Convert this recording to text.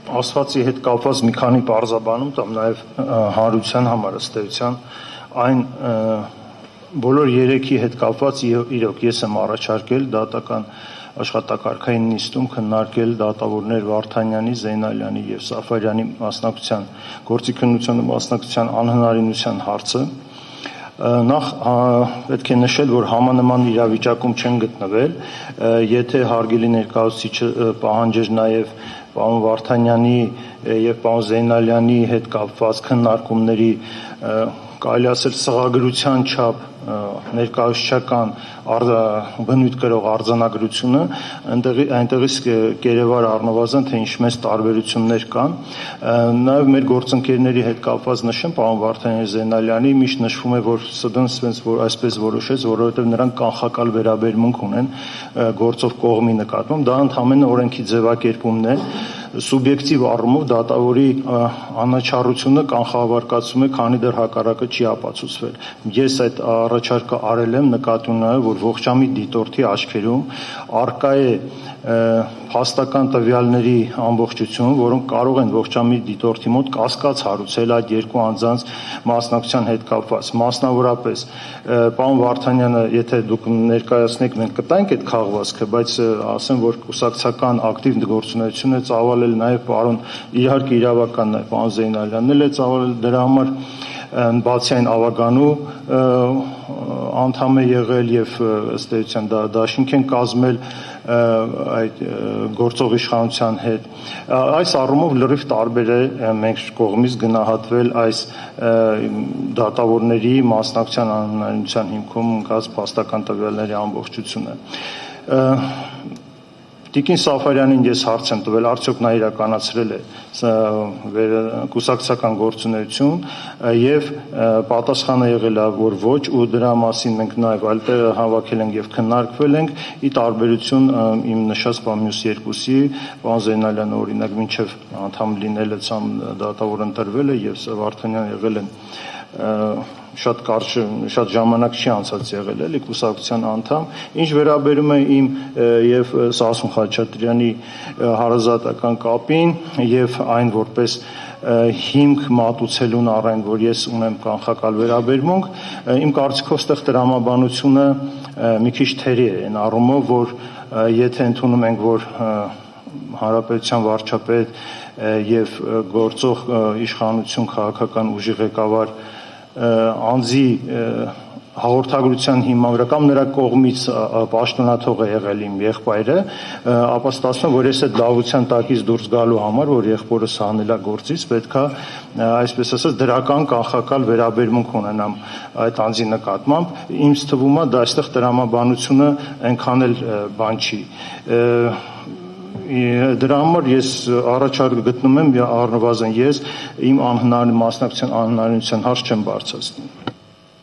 Ասվածի հետ կապված մի քանի պարզաբանում տամ նաև հանրության համար ըստ էության այն բոլոր երեքի հետ կապված իրոք ես եմ առաջարկել դատական աշխատակարգային նիստում քննարկել դատավորներ Վարդանյանի, Զեյնալյանի եւ Սաֆարյանի մասնակցության գործի քննության մասնակցության անհնարինության հարցը նախ պետք է նշել, որ համանման իրավիճակում չեն գտնվել, եթե հարգելի ներկայացուցիչը պահանջեր նաև պարոն Վարդանյանի եւ պարոն Զեյնալյանի հետ կապված քննարկումների կարելի ասել սղագրության չափ ներկայացուցչական բնույթ կրող արձանագրությունը այնտեղից կերևար առնվազն թե ինչ մեծ տարբերություններ կան նաև մեր գործընկերների հետ կապված նշեմ պարոն Վարդանյանի Զեյնալյանի միշտ նշվում է որ ՍԴՆ որ այսպես որոշեց որովհետև նրանք կանխակալ վերաբերմունք ունեն գործով կողմի նկատմամբ դա ընդհանրապես օրենքի ձևակերպումն է սուբյեկտիվ առումով դատավորի անաչառությունը կանխավարկածում է, քանի դեռ հակառակը չի ապացուցվել։ Ես այդ առաջարկը արել եմ նկատի ունենալով, որ ողջամիտ դիտորդի աչքերում առկա է փաստական տվյալների ամբողջություն, որոնք կարող են ողջամիտ դիտորդի մոտ կասկած հարուցել այդ երկու անձանց մասնակցության հետ կապված։ Մասնավորապես, պարոն Վարդանյանը, եթե դուք ներկայացնեք, մենք կտանք այդ քաղվածքը, բայց ասեմ, որ կուսակցական ակտիվ գործունեություն է ծավալել նաև պարոն իհարկե իրավական է, պարոն Զեյնալյանն էլ է ծավալել դրա համար բացի այն ավագանու անդամ է եղել եւ ըստ էության դաշինք են կազմել այդ գործող իշխանության հետ այս առումով լրիվ տարբեր է մենք կողմից գնահատվել այս դատավորների մասնակցության անհնարինության հիմքում ընկած փաստական տվյալների ամբողջությունը Տիկին Սաֆարյանին ես հարց եմ տվել, արդյոք նա իրականացրել է կուսակցական գործունեություն եւ պատասխանը եղել է, որ ոչ ու դրա մասին մենք նաեւ այլ տեղ հավաքել ենք եւ քննարկվել ենք ի տարբերություն իմ նշած մյուս երկուսի, պարոն Զեյնալյանը օրինակ մինչեւ անդամ լինելը ցամ դատավոր ընտրվել է եւ Վարդանյանը եղել են շատ կարճ շատ ժամանակ չի անցած եղել էլի կուսակցության անդամ ինչ վերաբերում է իմ եւ Սասուն Խաչատրյանի հարազատական կապին եւ այն որպես հիմք մատուցելուն առայն որ ես ունեմ կանխակալ վերաբերմունք իմ կարծիքով ստեղ տրամաբանությունը մի քիչ թերի է այն առումով որ եթե ընդունում ենք որ հանրապետության վարչապետ եւ գործող իշխանություն քաղաքական ուժի ղեկավար անձի հաղորդագրության հիման վրա կամ նրա կողմից պաշտոնաթող է եղել իմ եղբայրը, ապա ստացվում որ ես այդ լավության տակից դուրս գալու համար, որ եղբորս հանելա գործից, պետքա այսպես ասած դրական կանխակալ վերաբերմունք ունենամ այդ անձի նկատմամբ, ինձ թվում է դա այստեղ տրամաբանությունը այնքան էլ բան չի Դրա համար ես առաջարկ գտնում եմ առնվազն ես իմ անհնարին մասնակցության անհնարինության հարց չեմ բարձրացնում